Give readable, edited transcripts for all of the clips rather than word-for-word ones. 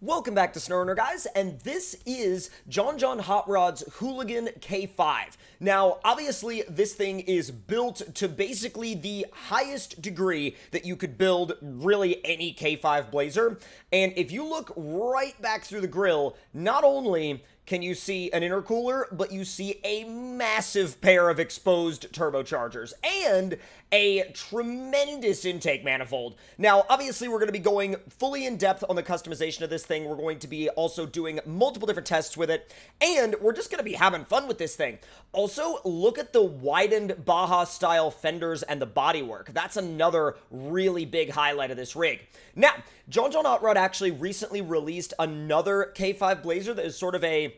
Welcome back to SnowRunner, guys, and this is JohnJohn Hot Rod's Hooligan K5. Now, obviously, this thing is built to basically the highest degree that you could build really any K5 Blazer, and if you look right back through the grill, not only can you see an intercooler, but you see a massive pair of exposed turbochargers and a tremendous intake manifold. Now, obviously, we're going to be going fully in depth on the customization of this thing. We're going to be also doing multiple different tests with it, and we're just going to be having fun with this thing. Also, look at the widened Baja-style fenders and the bodywork. That's another really big highlight of this rig. Now, JohnJohn Hot Rod actually recently released another K5 Blazer that is sort of a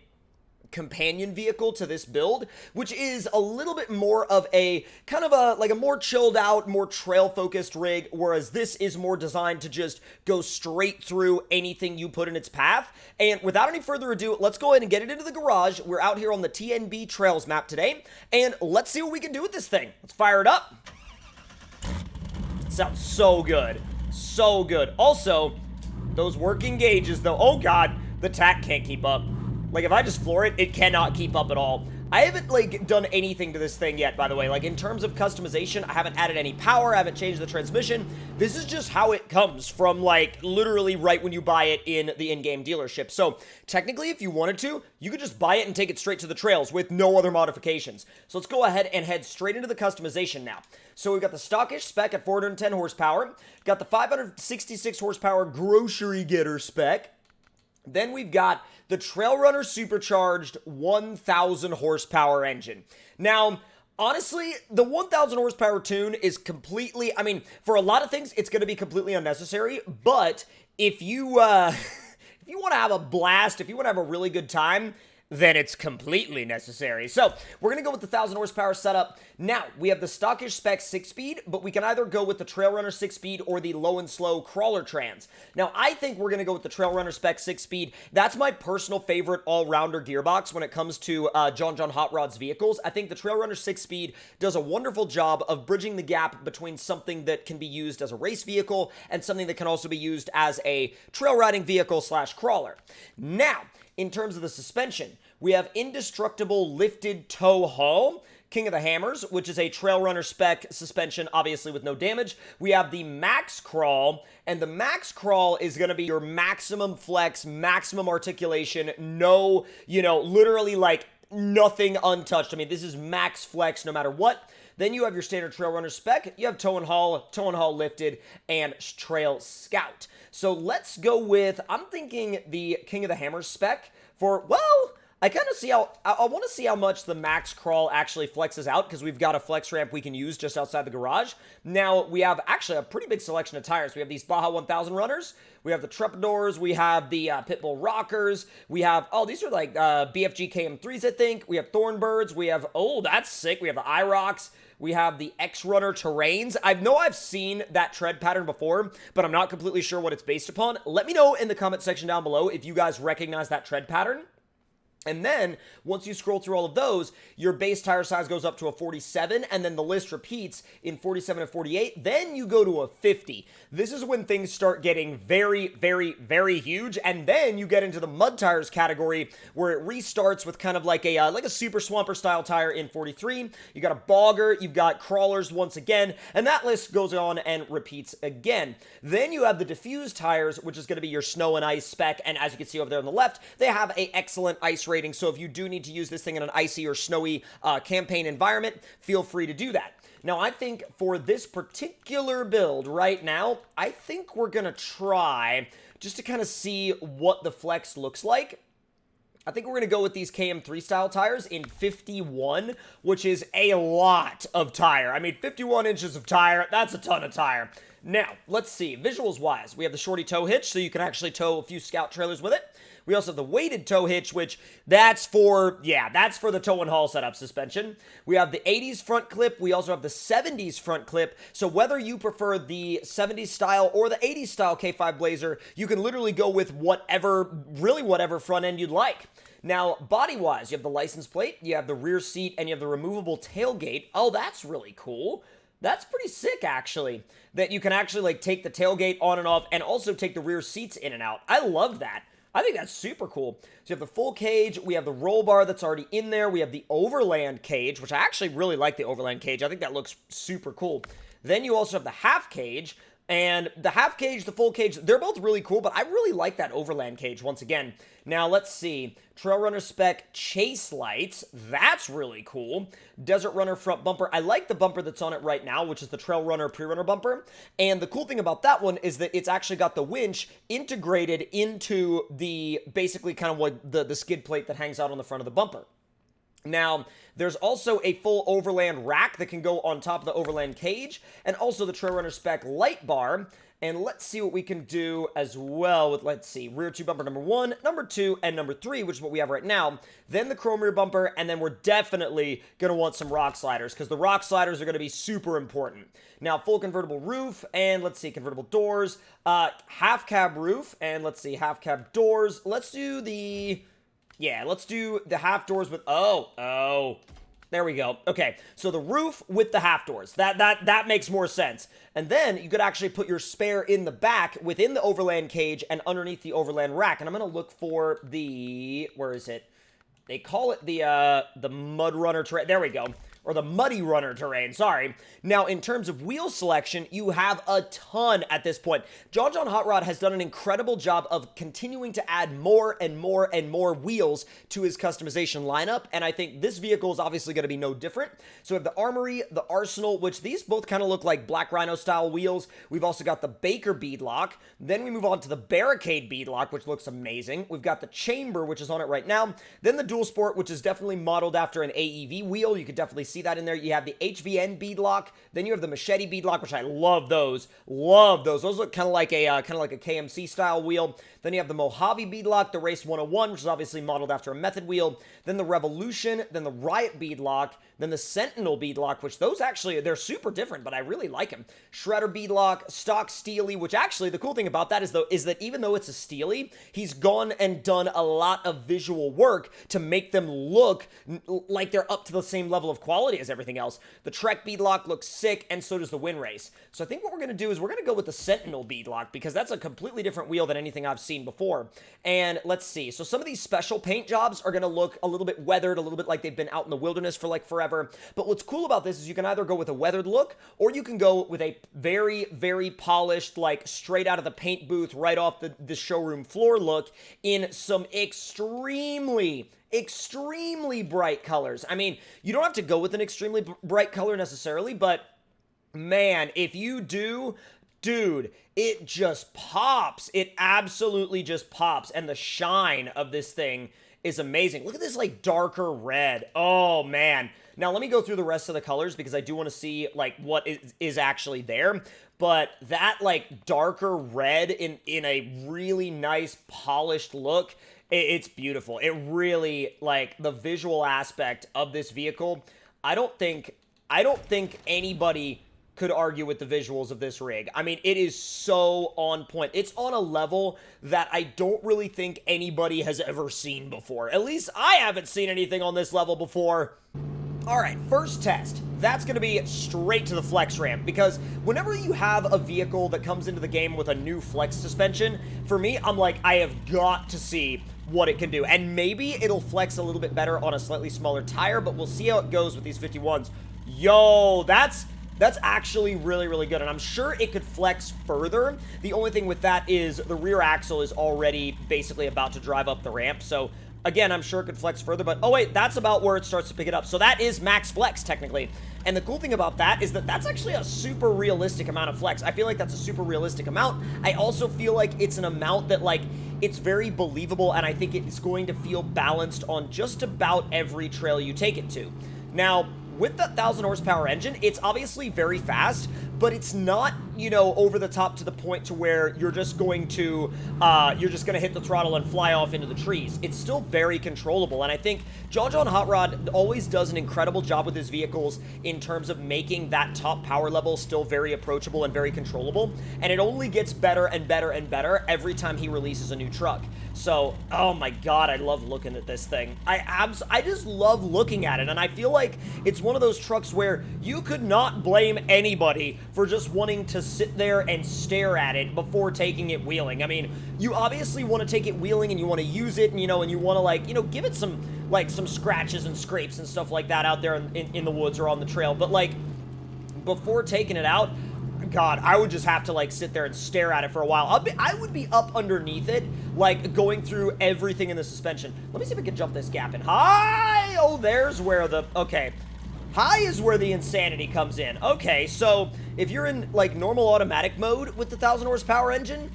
companion vehicle to this build, which is a little bit more of a kind of a more chilled out, more trail focused rig, whereas this is more designed to just go straight through anything you put in its path. And without any further ado, let's go ahead and get it into the garage. We're out here on the TNB Trails map today, and let's see what we can do with this thing. Let's fire it up. It sounds so good. So good. Also, those working gauges though, oh god, the tack can't keep up. Like, if I just floor it, it cannot keep up at all. I haven't, like, done anything to this thing yet, by the way. Like, in terms of customization, I haven't added any power, I haven't changed the transmission. This is just how it comes from, like, literally right when you buy it in the in-game dealership. So, technically, if you wanted to, you could just buy it and take it straight to the trails with no other modifications. So, let's go ahead and head straight into the customization now. So, we've got the stockish spec at 410 horsepower. Got the 566 horsepower grocery getter spec. Then we've got the SnowRunner Supercharged 1,000 horsepower engine. Now, honestly, the 1,000 horsepower tune is completely, I mean, for a lot of things, it's going to be completely unnecessary, but if you, if you want to have a blast, if you want to have a really good time, then it's completely necessary. So, we're going to go with the 1,000 horsepower setup. Now, we have the stockish spec 6-speed, but we can either go with the SnowRunner 6-speed or the low and slow crawler trans. Now, I think we're going to go with the SnowRunner spec 6-speed. That's my personal favorite all-rounder gearbox when it comes to JohnJohn Hot Rod's vehicles. I think the SnowRunner 6-speed does a wonderful job of bridging the gap between something that can be used as a race vehicle and something that can also be used as a trail riding vehicle slash crawler. Now, in terms of the suspension, we have indestructible lifted tow hull, King of the Hammers, which is a SnowRunner spec suspension, obviously with no damage. We have the Max Crawl, and the Max Crawl is going to be your maximum flex, maximum articulation, no, literally like nothing untouched. I mean, this is max flex no matter what. Then you have your standard SnowRunner spec. You have tow and haul lifted, and Trail Scout. So let's go with, I'm thinking the King of the Hammers spec for, well, I kind of see how, I want to see how much the Max Crawl actually flexes out, because we've got a flex ramp we can use just outside the garage. Now, we have actually a pretty big selection of tires. We have these Baja 1000 runners, we have the Trepadors, we have the Pitbull Rockers, we have, oh, these are like BFG KM3s, I think. We have Thornbirds, we have, oh, that's sick, we have the IROCs. We have the X-Runner Terrains. I know I've seen that tread pattern before, but I'm not completely sure what it's based upon. Let me know in the comment section down below if you guys recognize that tread pattern. And then, once you scroll through all of those, your base tire size goes up to a 47, and then the list repeats in 47 and 48. Then you go to a 50. This is when things start getting very, very, very huge, and then you get into the mud tires category, where it restarts with kind of like a Super Swamper style tire in 43. You got a Bogger, you've got crawlers once again, and that list goes on and repeats again. Then you have the diffused tires, which is going to be your snow and ice spec, and as you can see over there on the left, they have an excellent ice rating. So if you do need to use this thing in an icy or snowy campaign environment, feel free to do that. Now, I think for this particular build right now, I think we're going to try just to kind of see what the flex looks like. I think we're going to go with these KM3 style tires in 51, which is a lot of tire. I mean, 51 inches of tire, that's a ton of tire. Now, let's see. Visuals-wise, we have the shorty tow hitch, so you can actually tow a few scout trailers with it. We also have the weighted tow hitch, which that's for the tow and haul setup suspension. We have the 80s front clip. We also have the 70s front clip. So whether you prefer the 70s style or the 80s style K5 Blazer, you can literally go with whatever front end you'd like. Now, body-wise, you have the license plate, you have the rear seat, and you have the removable tailgate. Oh, that's really cool. That's pretty sick, actually, that you can actually, like, take the tailgate on and off and also take the rear seats in and out. I love that. I think that's super cool. So you have the full cage, we have the roll bar that's already in there, we have the overland cage, which I actually really like the overland cage. I think that looks super cool. Then you also have the half cage, and the half cage, the full cage, they're both really cool, but I really like that overland cage once again. Now, let's see. Trail Runner spec chase lights. That's really cool. Desert Runner front bumper. I like the bumper that's on it right now, which is the Trail Runner pre-runner bumper. And the cool thing about that one is that it's actually got the winch integrated into the, basically kind of like the skid plate that hangs out on the front of the bumper. Now, there's also a full overland rack that can go on top of the overland cage, and also the Trail Runner spec light bar. And let's see what we can do as well with, let's see, rear tube bumper number 1, number 2, and number 3, which is what we have right now. Then the chrome rear bumper, and then we're definitely going to want some rock sliders, because the rock sliders are going to be super important. Now, full convertible roof, and let's see, convertible doors, half cab roof, and let's see, half cab doors. Let's do the... Yeah, let's do the half doors with, there we go. Okay, so the roof with the half doors. That makes more sense. And then you could actually put your spare in the back within the overland cage and underneath the overland rack. And I'm going to look for the, where is it? They call it the Mud Runner terrain. There we go. Or the Muddy Runner terrain, sorry. Now, in terms of wheel selection, you have a ton at this point. JohnJohn Hot Rod has done an incredible job of continuing to add more and more and more wheels to his customization lineup, and I think this vehicle is obviously going to be no different. So we have the Armory, the Arsenal, which these both kind of look like Black Rhino-style wheels. We've also got the Baker beadlock. Then we move on to the Barricade beadlock, which looks amazing. We've got the Chamber, which is on it right now. Then the Dual Sport, which is definitely modeled after an AEV wheel. You could definitely see that in there. You have the HVN beadlock. Then you have the Machete beadlock, which I love those. Love those. Those look kind of like a KMC style wheel. Then you have the Mojave beadlock, the Race 101, which is obviously modeled after a Method wheel. Then the Revolution, then the Riot beadlock, then the Sentinel beadlock, which those actually, they're super different, but I really like them. Shredder beadlock, stock Steely, which actually, the cool thing about that is that even though it's a Steely, he's gone and done a lot of visual work to make them look like they're up to the same level of quality as everything else. The Trek beadlock looks sick, and so does the Wind Race. So I think what we're going to do is we're going to go with the Sentinel beadlock, because that's a completely different wheel than anything I've seen before. And let's see. So some of these special paint jobs are going to look a little bit weathered, a little bit like they've been out in the wilderness for like forever. But what's cool about this is you can either go with a weathered look, or you can go with a very, very polished, like straight out of the paint booth, right off the showroom floor look in some extremely bright colors. I mean, you don't have to go with an extremely bright color necessarily, but man, if you do, dude, it just pops. It absolutely just pops. And the shine of this thing is amazing. Look at this like darker red. Oh man. Now let me go through the rest of the colors, because I do want to see like what is actually there. But that like darker red in a really nice polished look, it's beautiful. It really, like, the visual aspect of this vehicle, I don't think anybody could argue with the visuals of this rig. I mean, it is so on point. It's on a level that I don't really think anybody has ever seen before. At least I haven't seen anything on this level before. All right, first test. That's going to be straight to the flex ramp, because whenever you have a vehicle that comes into the game with a new flex suspension, for me, I'm like, I have got to see what it can do. And maybe it'll flex a little bit better on a slightly smaller tire, but we'll see how it goes with these 51s. Yo, that's actually really, really good, and I'm sure it could flex further. The only thing with that is the rear axle is already basically about to drive up the ramp, so again, I'm sure it could flex further, but oh wait, that's about where it starts to pick it up. So that is max flex, technically. And the cool thing about that is that that's actually a super realistic amount of flex. I feel like that's a super realistic amount. I also feel like it's an amount that, like, it's very believable, and I think it's going to feel balanced on just about every trail you take it to. Now, with that 1,000 horsepower engine, it's obviously very fast, but it's not you know, over the top to the point to where you're just going to hit the throttle and fly off into the trees. It's still very controllable, and I think JohnJohn Hot Rod always does an incredible job with his vehicles in terms of making that top power level still very approachable and very controllable, and it only gets better and better and better every time he releases a new truck. So, oh my god, I love looking at this thing. I just love looking at it, and I feel like it's one of those trucks where you could not blame anybody for just wanting to sit there and stare at it before taking it wheeling. I mean, you obviously want to take it wheeling and you want to use it, and you know, and you want to, like, you know, give it some scratches and scrapes and stuff like that out there in the woods or on the trail, but like, before taking it out, God, I would just have to, like, sit there and stare at it for a while. I would be up underneath it, like, going through everything in the suspension. Let me see if I can jump this gap in. High! Oh, there's where the... Okay. High is where the insanity comes in. Okay, so if you're in, like, normal automatic mode with the 1,000 horsepower engine,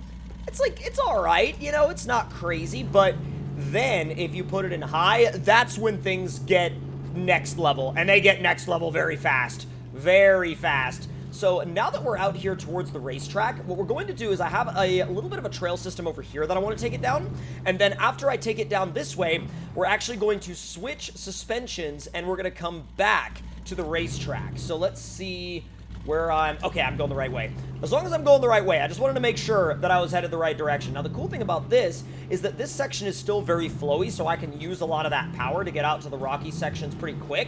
it's, like, it's alright, you know? It's not crazy, but then if you put it in high, that's when things get next level, and they get next level very fast. Very fast. So now that we're out here towards the racetrack, what we're going to do is I have a little bit of a trail system over here that I want to take it down. And then after I take it down this way, we're actually going to switch suspensions and we're going to come back to the racetrack. So let's see where I'm... Okay, I'm going the right way. As long as I'm going the right way, I just wanted to make sure that I was headed the right direction. Now, the cool thing about this is that this section is still very flowy, so I can use a lot of that power to get out to the rocky sections pretty quick.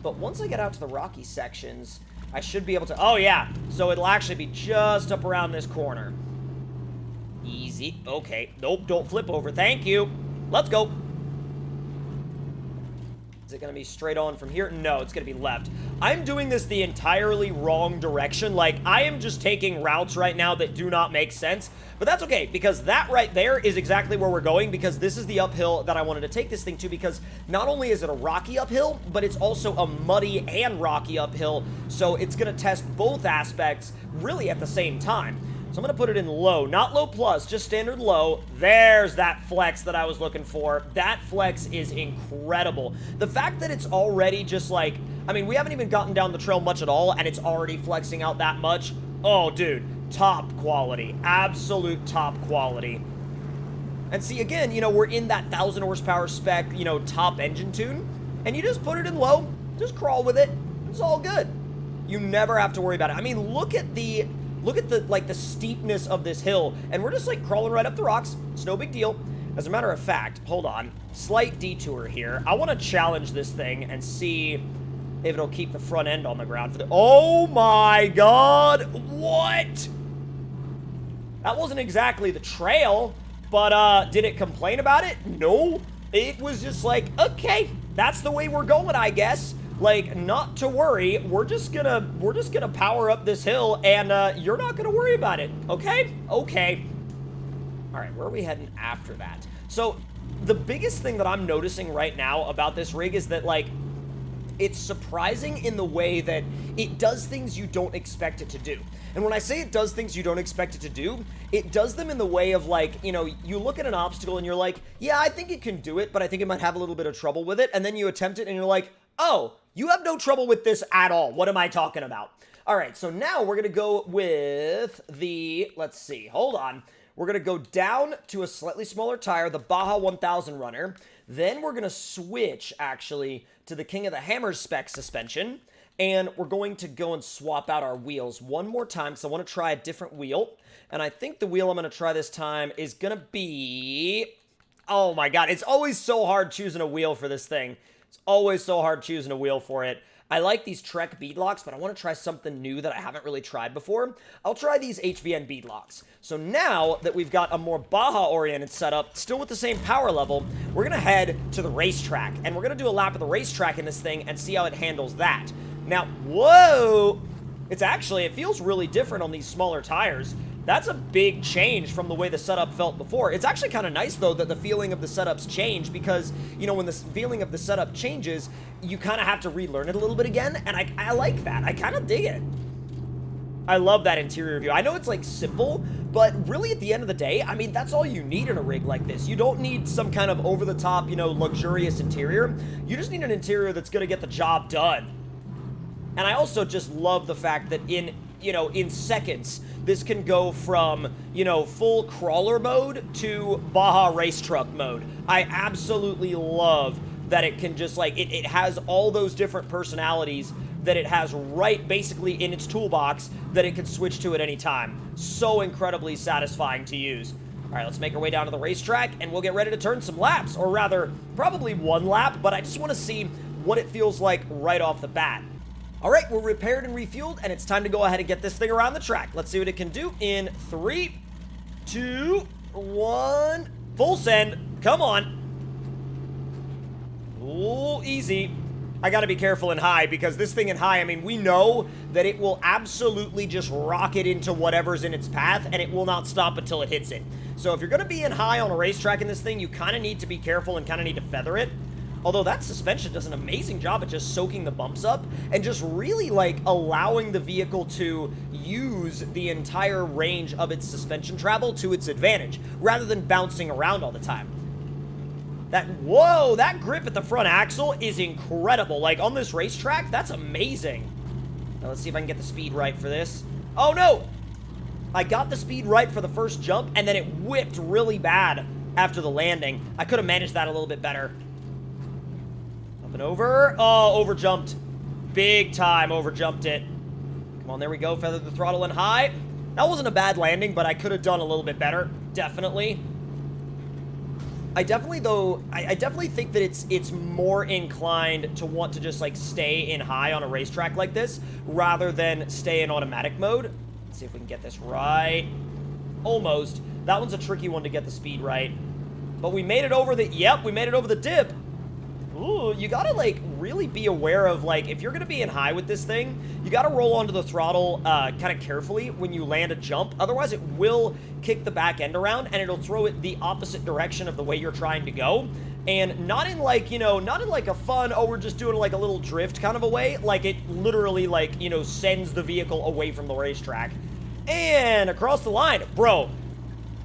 But once I get out to the rocky sections, I should be able to... Oh, yeah. So it'll actually be just up around this corner. Easy. Okay. Nope, don't flip over. Thank you. Let's go. Is it going to be straight on from here? No, it's going to be left. I'm doing this the entirely wrong direction. Like, I am just taking routes right now that do not make sense. But that's okay, because that right there is exactly where we're going, because this is the uphill that I wanted to take this thing to, because not only is it a rocky uphill, but it's also a muddy and rocky uphill, so it's going to test both aspects really at the same time. So I'm going to put it in low, not low plus, just standard low. There's that flex that I was looking for. That flex is incredible. The fact that it's already just like, I mean, we haven't even gotten down the trail much at all, and it's already flexing out that much. Oh, dude, top quality, absolute top quality. And see, again, you know, we're in that 1,000 horsepower spec, you know, top engine tune, and you just put it in low, just crawl with it. It's all good. You never have to worry about it. I mean, look at the like the steepness of this hill, and we're just like crawling right up the rocks. It's no big deal. As a matter of fact, hold on, slight detour here. I want to challenge this thing and see if it'll keep the front end on the ground for the... Oh my god, what? That wasn't exactly the trail, but did it complain about it? No. It was just like, okay, that's the way we're going, I guess. Like, not to worry, we're just gonna power up this hill, and you're not gonna worry about it, okay? Okay. All right, where are we heading after that? So, the biggest thing that I'm noticing right now about this rig is that, like, it's surprising in the way that it does things you don't expect it to do. And when I say it does things you don't expect it to do, it does them in the way of, like, you know, you look at an obstacle and you're like, yeah, I think it can do it, but I think it might have a little bit of trouble with it, and then you attempt it and you're like, oh, you have no trouble with this at all. What am I talking about? All right, so now we're going to go with the, let's see, hold on. We're going to go down to a slightly smaller tire, the Baja 1000 runner. Then we're going to switch, actually, to the King of the Hammers spec suspension. And we're going to go and swap out our wheels one more time, because I want to try a different wheel. And I think the wheel I'm going to try this time is going to be... Oh my god, it's always so hard choosing a wheel for this thing. It's always so hard choosing a wheel for it. I like these Trek beadlocks, but I want to try something new that I haven't really tried before. I'll try these HVN beadlocks. So now that we've got a more Baja-oriented setup, still with the same power level, we're going to head to the racetrack. And we're going to do a lap of the racetrack in this thing and see how it handles that. Now, whoa! It feels really different on these smaller tires. That's a big change from the way the setup felt before. It's actually kind of nice, though, that the feeling of the setups change, because, you know, when the feeling of the setup changes, you kind of have to relearn it a little bit again, and I like that. I kind of dig it. I love that interior view. I know it's, like, simple, but really at the end of the day, I mean, that's all you need in a rig like this. You don't need some kind of over-the-top, you know, luxurious interior. You just need an interior that's going to get the job done. And I also just love the fact that in you know, in seconds, this can go from, you know, full crawler mode to Baja race truck mode. I absolutely love that it can just, like, it has all those different personalities that it has right basically in its toolbox that it can switch to at any time. So incredibly satisfying to use. All right, let's make our way down to the racetrack, and we'll get ready to turn some laps, or rather, probably one lap, but I just want to see what it feels like right off the bat. All right, we're repaired and refueled, and it's time to go ahead and get this thing around the track. Let's see what it can do in 3, 2, 1, full send. Come on. Ooh, easy. I gotta be careful in high, because this thing in high, I mean, we know that it will absolutely just rocket into whatever's in its path, and it will not stop until it hits it. So if you're gonna be in high on a racetrack in this thing, you kind of need to be careful and kind of need to feather it. Although that suspension does an amazing job at just soaking the bumps up and just really, like, allowing the vehicle to use the entire range of its suspension travel to its advantage, rather than bouncing around all the time. Whoa, that grip at the front axle is incredible. Like, on this racetrack, that's amazing. Now, let's see if I can get the speed right for this. Oh, no! I got the speed right for the first jump, and then it whipped really bad after the landing. I could have managed that a little bit better. Up and over. Oh, overjumped. Big time overjumped it. Come on, there we go. Feather the throttle in high. That wasn't a bad landing, but I could have done a little bit better. Definitely. I definitely think that it's more inclined to want to just, like, stay in high on a racetrack like this rather than stay in automatic mode. Let's see if we can get this right. Almost. That one's a tricky one to get the speed right. But we made it over the, yep, we made it over the dip. Ooh, you gotta, like, really be aware of, like, if you're gonna be in high with this thing, you gotta roll onto the throttle kind of carefully when you land a jump. Otherwise, it will kick the back end around, and it'll throw it the opposite direction of the way you're trying to go. And not in, like, you know, not in, like, a fun, oh, we're just doing, like, a little drift kind of a way. Like, it literally, like, you know, sends the vehicle away from the racetrack. And across the line. Bro,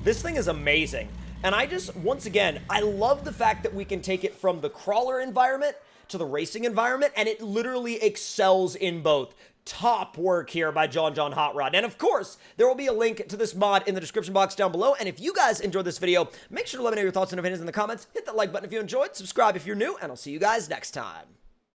this thing is amazing. And I just, once again, I love the fact that we can take it from the crawler environment to the racing environment, and it literally excels in both. Top work here by JohnJohn Hot Rod. And of course, there will be a link to this mod in the description box down below. And if you guys enjoyed this video, make sure to let me know your thoughts and opinions in the comments. Hit that like button if you enjoyed, subscribe if you're new, and I'll see you guys next time.